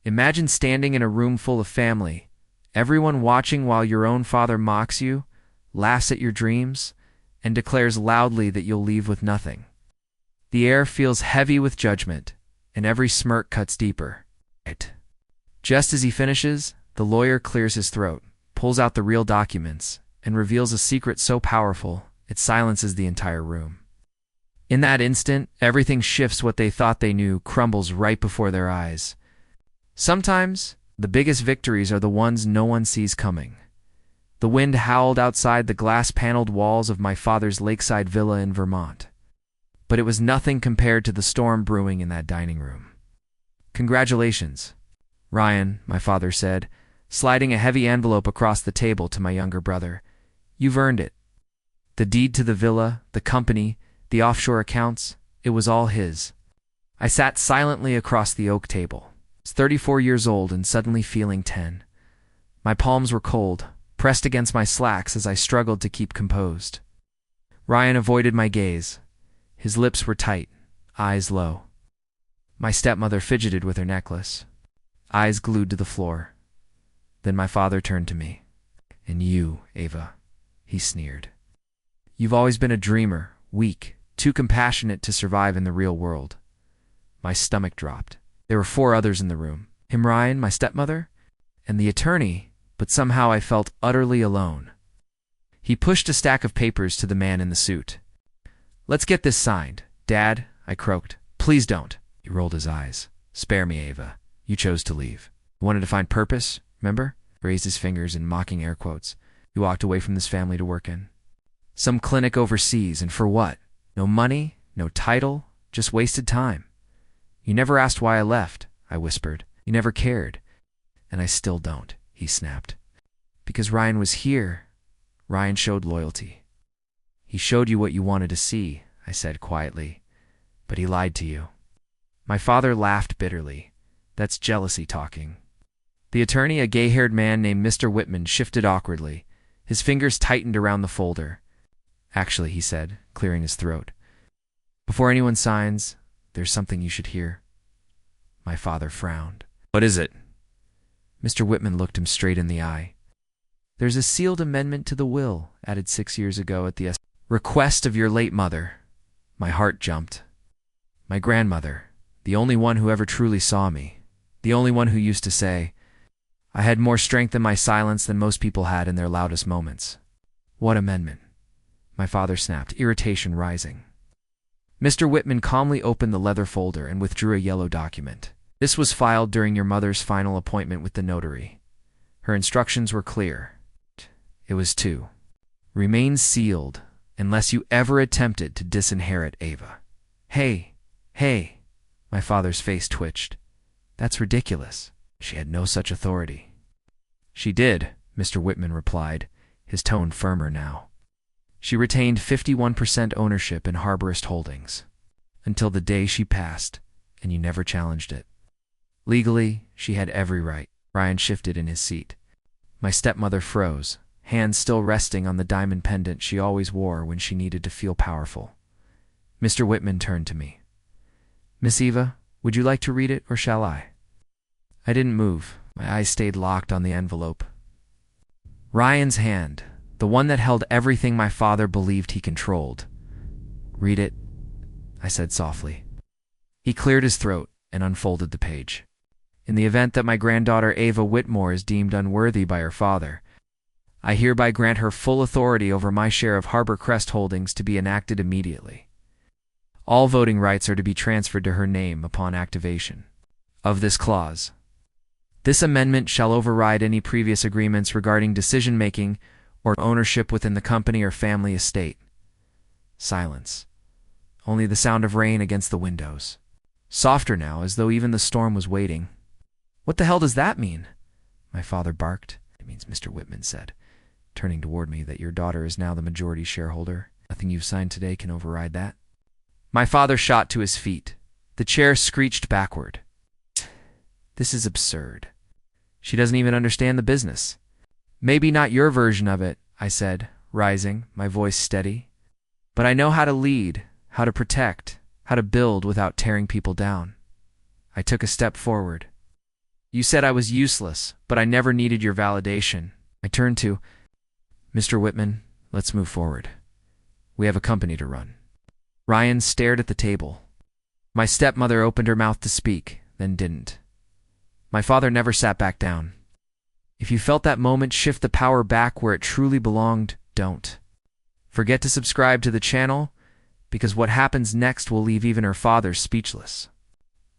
Imagine standing in a room full of family, everyone watching while your own father mocks you, laughs at your dreams, and declares loudly that you'll leave with nothing. The air feels heavy with judgment, and every smirk cuts deeper. Just as he finishes, the lawyer clears his throat, pulls out the real documents, and reveals a secret so powerful it silences the entire room. In that instant, everything shifts. What they thought they knew crumbles right before their eyes. Sometimes, the biggest victories are the ones no one sees coming. The wind howled outside the glass-paneled walls of my father's lakeside villa in Vermont. But it was nothing compared to the storm brewing in that dining room. "Congratulations, Ryan," my father said, sliding a heavy envelope across the table to my younger brother. "You've earned it. The deed to the villa, the company, the offshore accounts, it was all his." I sat silently across the oak table. I was 34 years old and suddenly feeling 10. My palms were cold, pressed against my slacks as I struggled to keep composed. Ryan avoided my gaze. His lips were tight, eyes low. My stepmother fidgeted with her necklace, eyes glued to the floor. Then my father turned to me. "And you, Ava," he sneered. "You've always been a dreamer, weak, too compassionate to survive in the real world." My stomach dropped. There were 4 others in the room. Him, Ryan, my stepmother, and the attorney, but somehow I felt utterly alone. He pushed a stack of papers to the man in the suit. "Let's get this signed, Dad," I croaked. "Please don't." He rolled his eyes. "Spare me, Ava. You chose to leave. You wanted to find purpose, remember?" He raised his fingers in mocking air quotes. "You walked away from this family to work in some clinic overseas, and for what? No money, no title, just wasted time. You never asked why I left," I whispered. "You never cared." "And I still don't," he snapped. "Because Ryan was here." Ryan showed loyalty. "He showed you what you wanted to see," I said quietly. "But he lied to you." My father laughed bitterly. "That's jealousy talking." The attorney, a gay-haired man named Mr. Whitman, shifted awkwardly. His fingers tightened around the folder. "Actually," he said, clearing his throat, "before anyone signs, there's something you should hear." My father frowned. "What is it?" Mr. Whitman looked him straight in the eye. "There's a sealed amendment to the will, added 6 years ago at the request of your late mother." My heart jumped. My grandmother, the only one who ever truly saw me, the only one who used to say, I had more strength in my silence than most people had in their loudest moments. "What amendment?" My father snapped, irritation rising. Mr. Whitman calmly opened the leather folder and withdrew a yellow document. "This was filed during your mother's final appointment with the notary. Her instructions were clear. It was to remain sealed unless you ever attempted to disinherit Ava." Hey! My father's face twitched. "That's ridiculous. She had no such authority." "She did," Mr. Whitman replied, his tone firmer now. "She retained 51% ownership in Harborist Holdings until the day she passed, and you never challenged it. Legally, she had every right." Ryan shifted in his seat. My stepmother froze, hands still resting on the diamond pendant she always wore when she needed to feel powerful. Mr. Whitman turned to me. "Miss Eva, would you like to read it, or shall I?" I didn't move. My eyes stayed locked on the envelope. Ryan's hand, the one that held everything my father believed he controlled. "Read it," I said softly. He cleared his throat and unfolded the page. "In the event that my granddaughter Ava Whitmore is deemed unworthy by her father, I hereby grant her full authority over my share of Harbor Crest Holdings to be enacted immediately. All voting rights are to be transferred to her name upon activation of this clause. This amendment shall override any previous agreements regarding decision-making or ownership within the company or family estate." Silence. Only the sound of rain against the windows. Softer now, as though even the storm was waiting. "What the hell does that mean?" my father barked. "It means," Mr. Whitman said, turning toward me, "that your daughter is now the majority shareholder. Nothing you've signed today can override that." My father shot to his feet. The chair screeched backward. "This is absurd. She doesn't even understand the business." "Maybe not your version of it," I said, rising, my voice steady. "But I know how to lead, how to protect, how to build without tearing people down." I took a step forward. You said I was useless, but I never needed your validation. I turned to Mr. Whitman. Let's move forward. We have a company to run. Ryan stared at the table. My stepmother opened her mouth to speak, then didn't. My father never sat back down. If you felt that moment shift the power back where it truly belonged, don't. Forget to subscribe to the channel, because what happens next will leave even her father speechless.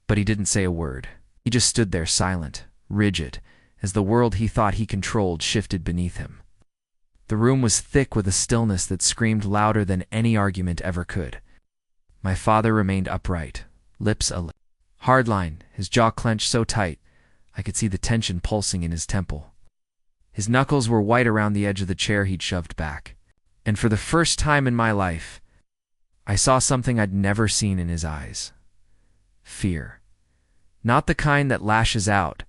But he didn't say a word. He just stood there silent, rigid, as the world he thought he controlled shifted beneath him. The room was thick with a stillness that screamed louder than any argument ever could. My father remained upright, lips a hardline, his jaw clenched so tight I could see the tension pulsing in his temple. His knuckles were white around the edge of the chair he'd shoved back. And for the first time in my life, I saw something I'd never seen in his eyes. Fear. Not the kind that lashes out,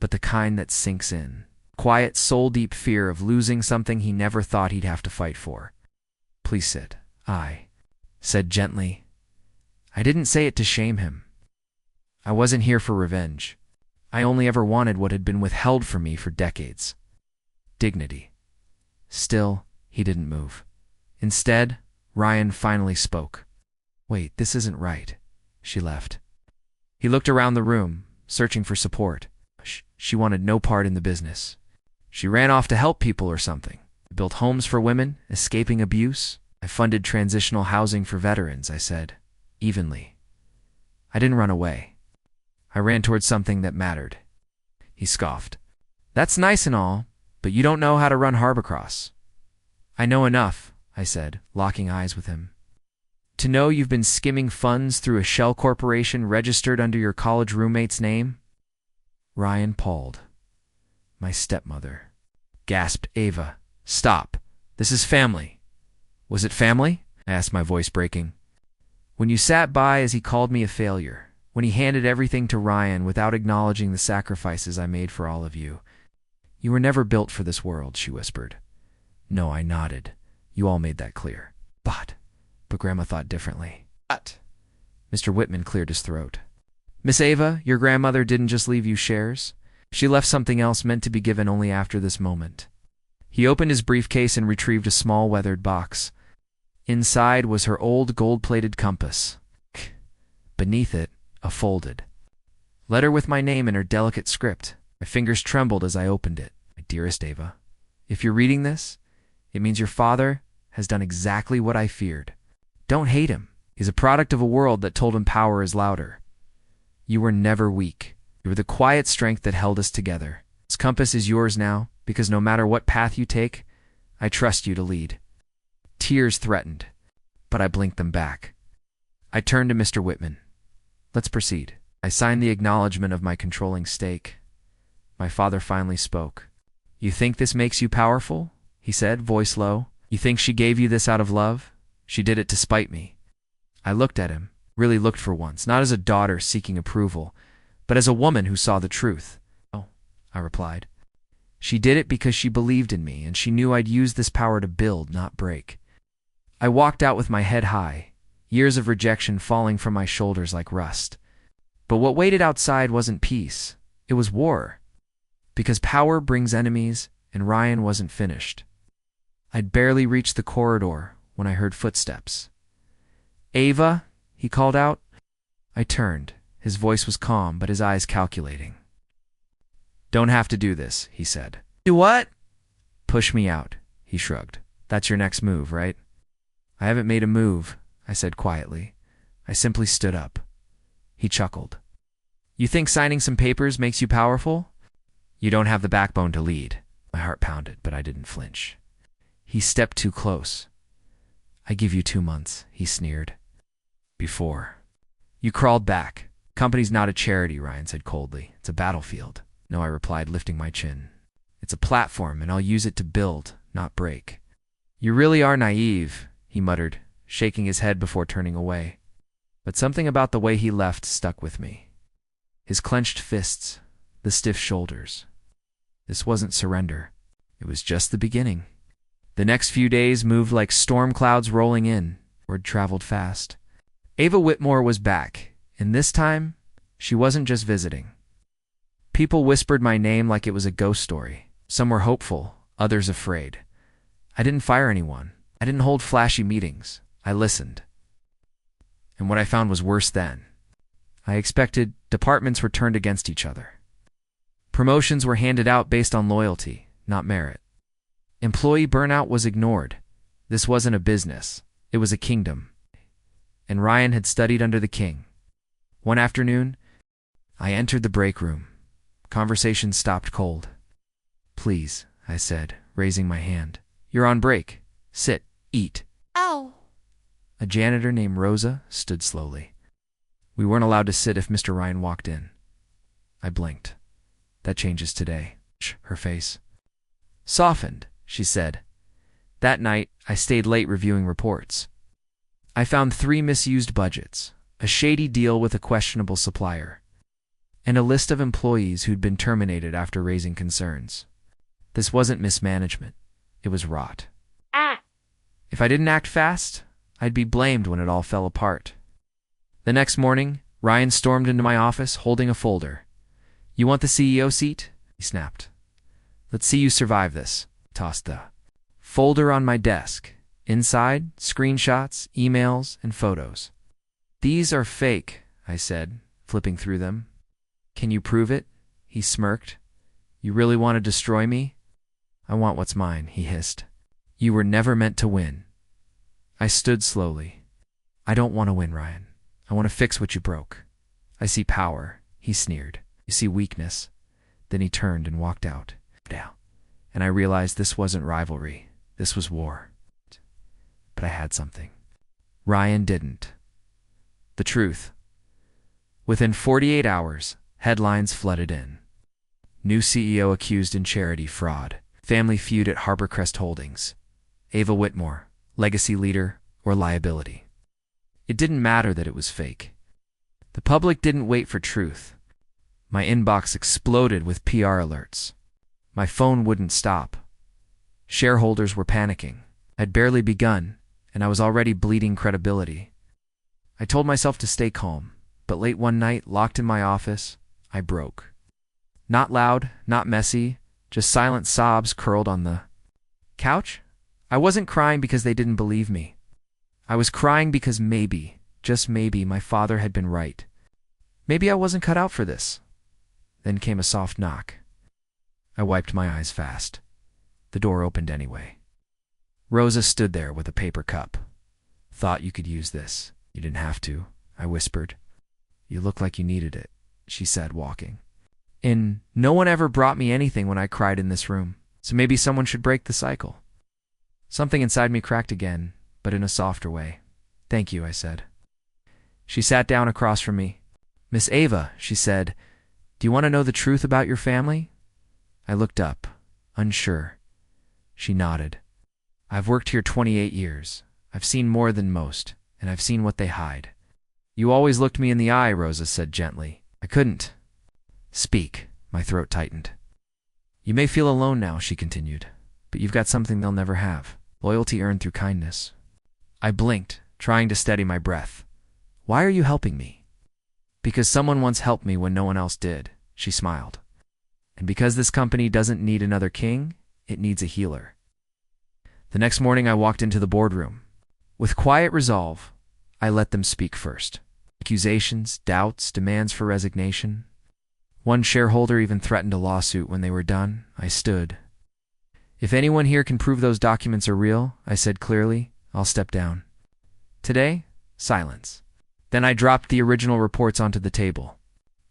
but the kind that sinks in. Quiet, soul-deep fear of losing something he never thought he'd have to fight for. Please sit, I said gently. I didn't say it to shame him. I wasn't here for revenge. I only ever wanted what had been withheld from me for decades. Dignity. Still, he didn't move. Instead, Ryan finally spoke. Wait, this isn't right. She left. He looked around the room, searching for support. She wanted no part in the business. She ran off to help people or something. I built homes for women, escaping abuse. I funded transitional housing for veterans, I said, evenly. I didn't run away. I ran towards something that mattered. He scoffed. That's nice and all, but you don't know how to run Harborcross. I know enough, I said, locking eyes with him. To know you've been skimming funds through a shell corporation registered under your college roommate's name? Ryan palled. My stepmother. Gasped Ava. Stop. This is family. Was it family? I asked, my voice breaking. When you sat by as he called me a failure, when he handed everything to Ryan without acknowledging the sacrifices I made for all of you. You were never built for this world, she whispered. No, I nodded. You all made that clear. But Grandma thought differently. But Mr. Whitman cleared his throat. Miss Ava, your grandmother didn't just leave you shares. She left something else meant to be given only after this moment. He opened his briefcase and retrieved a small weathered box. Inside was her old gold-plated compass. Beneath it, a folded letter with my name in her delicate script. My fingers trembled as I opened it. My dearest Ava, if you're reading this, it means your father has done exactly what I feared. Don't hate him. He's a product of a world that told him power is louder. You were never weak. You were the quiet strength that held us together. This compass is yours now, because no matter what path you take, I trust you to lead. Tears threatened, but I blinked them back. I turned to Mr. Whitman. Let's proceed. I signed the acknowledgement of my controlling stake. My father finally spoke. You think this makes you powerful? He said, voice low. You think she gave you this out of love? She did it to spite me. I looked at him, really looked for once, not as a daughter seeking approval, but as a woman who saw the truth. Oh, I replied. She did it because she believed in me, and she knew I'd use this power to build, not break. I walked out with my head high, years of rejection falling from my shoulders like rust. But what waited outside wasn't peace, it was war. Because power brings enemies, and Ryan wasn't finished. I'd barely reached the corridor when I heard footsteps. Ava, he called out. I turned. His voice was calm, but his eyes calculating. Don't have to do this, he said. Do what? Push me out, he shrugged. That's your next move, right? I haven't made a move, I said quietly. I simply stood up. He chuckled. You think signing some papers makes you powerful? You don't have the backbone to lead. My heart pounded, but I didn't flinch. He stepped too close. I give you 2 months, he sneered. Before. You crawled back. Company's not a charity, Ryan said coldly. It's a battlefield. No, I replied, lifting my chin. It's a platform, and I'll use it to build, not break. You really are naive, he muttered, shaking his head before turning away. But something about the way he left stuck with me. His clenched fists, the stiff shoulders. This wasn't surrender. It was just the beginning. The next few days moved like storm clouds rolling in. Word traveled fast. Ava Whitmore was back, and this time, she wasn't just visiting. People whispered my name like it was a ghost story. Some were hopeful, others afraid. I didn't fire anyone. I didn't hold flashy meetings. I listened. And what I found was worse than I expected. Departments were turned against each other. Promotions were handed out based on loyalty, not merit. Employee burnout was ignored. This wasn't a business. It was a kingdom. And Ryan had studied under the king. One afternoon, I entered the break room. Conversation stopped cold. "Please," I said, raising my hand. "You're on break. Sit. Eat." Ow. A janitor named Rosa stood slowly. We weren't allowed to sit if Mr. Ryan walked in. I blinked. "That changes today." Her face softened. She said, "That night, I stayed late reviewing reports. I found 3 misused budgets, a shady deal with a questionable supplier, and a list of employees who'd been terminated after raising concerns. This wasn't mismanagement. It was rot. If I didn't act fast, I'd be blamed when it all fell apart." The next morning, Ryan stormed into my office holding a folder. "You want the CEO seat?" he snapped. "Let's see you survive this." Tossed the folder on my desk. Inside, screenshots, emails, and photos. "These are fake," I said, flipping through them. "Can you prove it?" He smirked. "You really want to destroy me?" "I want what's mine," he hissed. "You were never meant to win." I stood slowly. "I don't want to win, Ryan. I want to fix what you broke." "I see power," he sneered. "You see weakness." Then he turned and walked out. And I realized this wasn't rivalry. This was war. But I had something. Ryan didn't. The truth. Within 48 hours, headlines flooded in. New CEO accused in charity fraud. Family feud at Harborcrest Holdings. Ava Whitmore, legacy leader or liability. It didn't matter that it was fake. The public didn't wait for truth. My inbox exploded with PR alerts. My phone wouldn't stop. Shareholders were panicking. I'd barely begun, and I was already bleeding credibility. I told myself to stay calm, but late one night, locked in my office, I broke. Not loud, not messy, just silent sobs curled on the couch. I wasn't crying because they didn't believe me. I was crying because maybe, just maybe, my father had been right. Maybe I wasn't cut out for this. Then came a soft knock. I wiped my eyes fast. The door opened anyway. Rosa stood there with a paper cup. "Thought you could use this. You didn't have to," I whispered. "You look like you needed it," she said, walking. "And no one ever brought me anything when I cried in this room, so maybe someone should break the cycle." Something inside me cracked again, but in a softer way. "Thank you," I said. She sat down across from me. "Miss Ava," she said, "do you want to know the truth about your family?" I looked up, unsure. She nodded. "I've worked here 28 years. I've seen more than most, and I've seen what they hide." "You always looked me in the eye," Rosa said gently. I couldn't speak. My throat tightened. "You may feel alone now," she continued, "but you've got something they'll never have. Loyalty earned through kindness." I blinked, trying to steady my breath. "Why are you helping me?" "Because someone once helped me when no one else did," she smiled. "And because this company doesn't need another king, it needs a healer." The next morning I walked into the boardroom. With quiet resolve, I let them speak first. Accusations, doubts, demands for resignation. One shareholder even threatened a lawsuit when they were done. I stood. "If anyone here can prove those documents are real," I said clearly, "I'll step down." Today, silence. Then I dropped the original reports onto the table.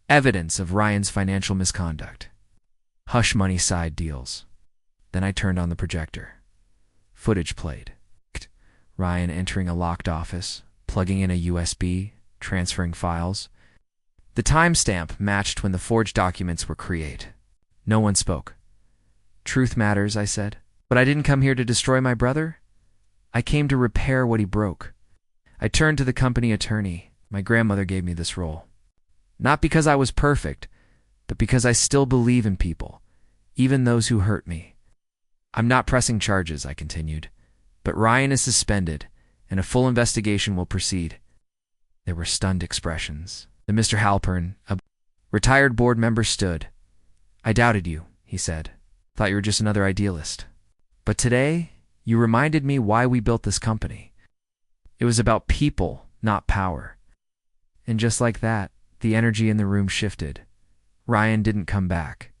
Evidence of Ryan's financial misconduct. Hush money side deals. Then I turned on the projector. Footage played. Ryan entering a locked office, plugging in a USB, transferring files. The timestamp matched when the forged documents were created. No one spoke. "Truth matters," I said. "But I didn't come here to destroy my brother. I came to repair what he broke." I turned to the company attorney. My grandmother gave me this role. Not because I was perfect, but because I still believe in people, even those who hurt me. "I'm not pressing charges," I continued, "but Ryan is suspended, and a full investigation will proceed." There were stunned expressions. Then Mr. Halpern, a retired board member, stood. I doubted you, he said. Thought you were just another idealist. But today, you reminded me why we built this company. It was about people, not power. And just like that, the energy in the room shifted. Ryan didn't come back.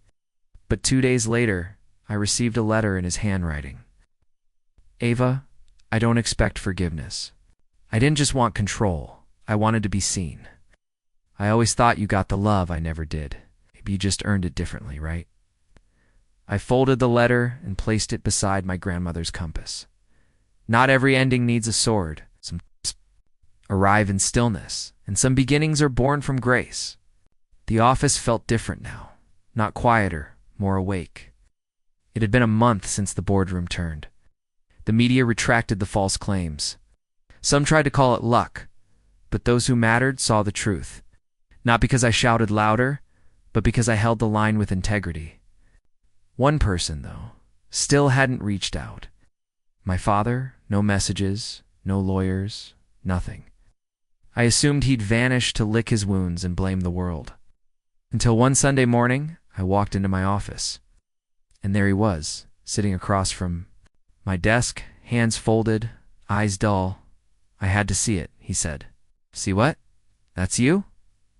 But 2 days later, I received a letter in his handwriting. Ava, I don't expect forgiveness. I didn't just want control. I wanted to be seen. I always thought you got the love I never did. Maybe you just earned it differently, right? I folded the letter and placed it beside my grandmother's compass. Not every ending needs a sword. Some arrive in stillness, and some beginnings are born from grace. The office felt different now. Not quieter, more awake. It had been a month since the boardroom turned. The media retracted the false claims. Some tried to call it luck, but those who mattered saw the truth. Not because I shouted louder, but because I held the line with integrity. One person, though, still hadn't reached out. My father, no messages, no lawyers, nothing. I assumed he'd vanish to lick his wounds and blame the world. Until one Sunday morning, I walked into my office. And there he was, sitting across from my desk, hands folded, eyes dull. I had to see it, he said. See what? That's you?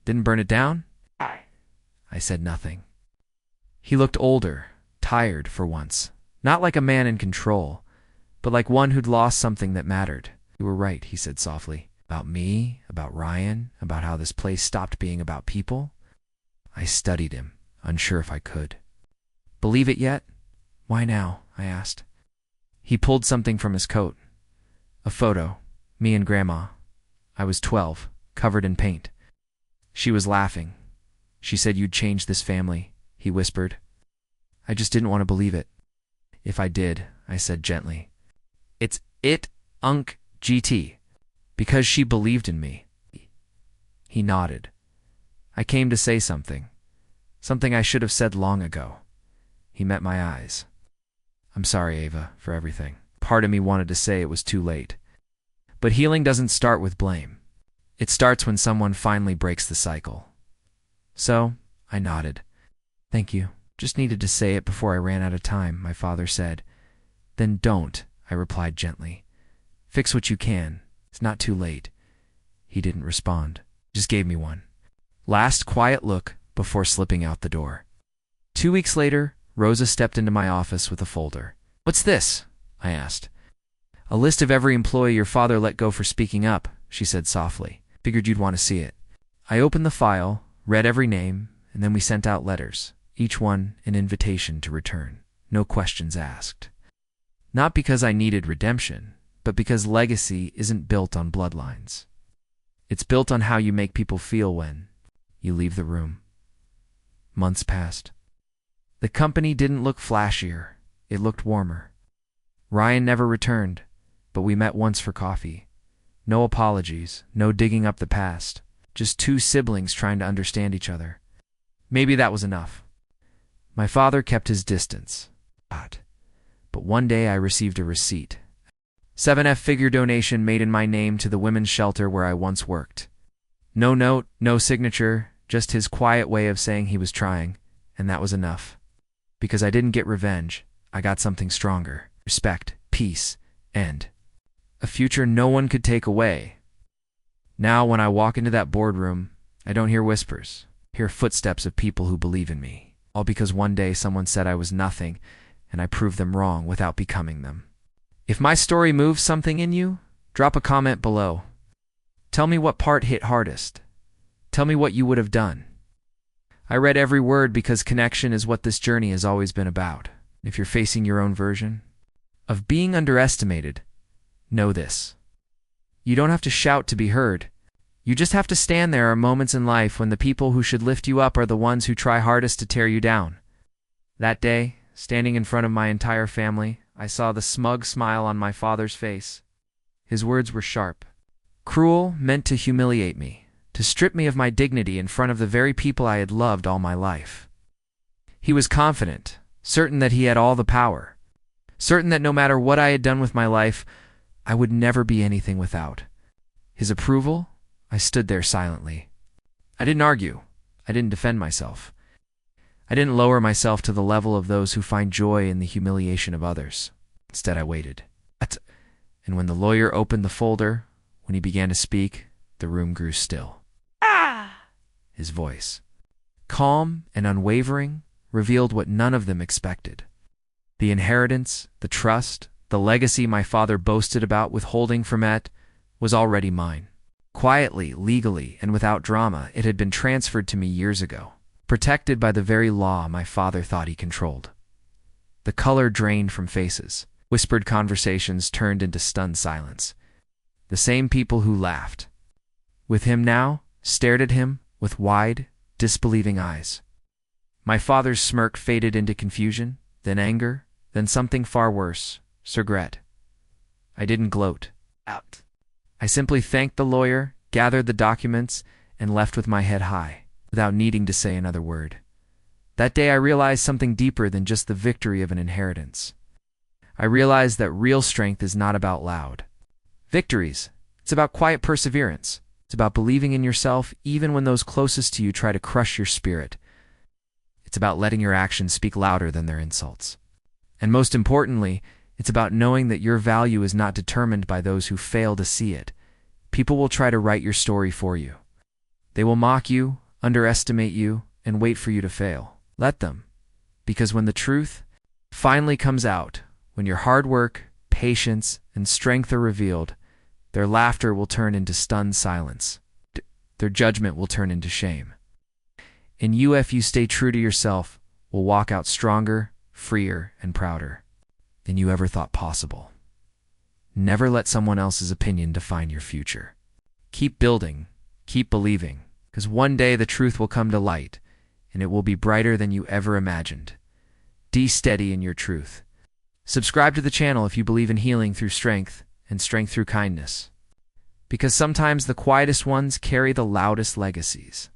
Didn't burn it down? I said nothing. He looked older, tired for once. Not like a man in control, but like one who'd lost something that mattered. You were right, he said softly. About me, about Ryan, about how this place stopped being about people. I studied him, unsure if I could. Believe it yet? Why now? I asked. He pulled something from his coat. A photo, me and Grandma. I was 12, covered in paint. She was laughing. She said you'd change this family, he whispered. I just didn't want to believe it. If I did, I said gently. It's GT. Because she believed in me. He nodded. I came to say something. Something I should have said long ago. He met my eyes. I'm sorry, Ava, for everything. Part of me wanted to say it was too late. But healing doesn't start with blame. It starts when someone finally breaks the cycle. So, I nodded. Thank you. Just needed to say it before I ran out of time, my father said. Then don't, I replied gently. Fix what you can. It's not too late. He didn't respond. Just gave me one. Last quiet look before slipping out the door. 2 weeks later, Rosa stepped into my office with a folder. What's this? I asked. A list of every employee your father let go for speaking up, she said softly. Figured you'd want to see it. I opened the file, read every name, and then we sent out letters, each one an invitation to return. No questions asked. Not because I needed redemption, but because legacy isn't built on bloodlines. It's built on how you make people feel when you leave the room. Months passed. The company didn't look flashier. It looked warmer. Ryan never returned, but we met once for coffee. No apologies, no digging up the past. Just two siblings trying to understand each other. Maybe that was enough. My father kept his distance. But one day I received a receipt. 7F figure donation made in my name to the women's shelter where I once worked. No note, no signature, just his quiet way of saying he was trying, and that was enough. Because I didn't get revenge, I got something stronger. Respect, peace, and a future no one could take away. Now when I walk into that boardroom, I don't hear whispers, hear footsteps of people who believe in me. All because one day someone said I was nothing, and I proved them wrong without becoming them. If my story moves something in you, drop a comment below. Tell me what part hit hardest. Tell me what you would have done. I read every word because connection is what this journey has always been about. If you're facing your own version of being underestimated, know this. You don't have to shout to be heard. You just have to stand. There are moments in life when the people who should lift you up are the ones who try hardest to tear you down. That day, standing in front of my entire family, I saw the smug smile on my father's face. His words were sharp. Cruel, meant to humiliate me, to strip me of my dignity in front of the very people I had loved all my life. He was confident, certain that he had all the power, certain that no matter what I had done with my life, I would never be anything without his approval. I stood there silently. I didn't argue. I didn't defend myself. I didn't lower myself to the level of those who find joy in the humiliation of others. Instead, I waited. And when the lawyer opened the folder, when he began to speak, the room grew still. His voice, calm and unwavering, revealed what none of them expected. The inheritance, the trust, the legacy my father boasted about withholding from Ed was already mine. Quietly, legally, and without drama, it had been transferred to me years ago, protected by the very law my father thought he controlled. The color drained from faces. Whispered conversations turned into stunned silence. The same people who laughed with him now stared at him with wide, disbelieving eyes. My father's smirk faded into confusion, then anger, then something far worse, regret. I didn't gloat. I simply thanked the lawyer, gathered the documents, and left with my head high, without needing to say another word. That day I realized something deeper than just the victory of an inheritance. I realized that real strength is not about loud victories. It's about quiet perseverance. It's about believing in yourself even when those closest to you try to crush your spirit. It's about letting your actions speak louder than their insults. And most importantly, it's about knowing that your value is not determined by those who fail to see it. People will try to write your story for you. They will mock you, underestimate you, and wait for you to fail. Let them. Because when the truth finally comes out, when your hard work, patience, and strength are revealed, their laughter will turn into stunned silence. Their judgment will turn into shame. And you, if you stay true to yourself, will walk out stronger, freer, and prouder than you ever thought possible. Never let someone else's opinion define your future. Keep building, keep believing, because one day the truth will come to light, and it will be brighter than you ever imagined. Be steady in your truth. Subscribe to the channel if you believe in healing through strength and strength through kindness. Because sometimes the quietest ones carry the loudest legacies.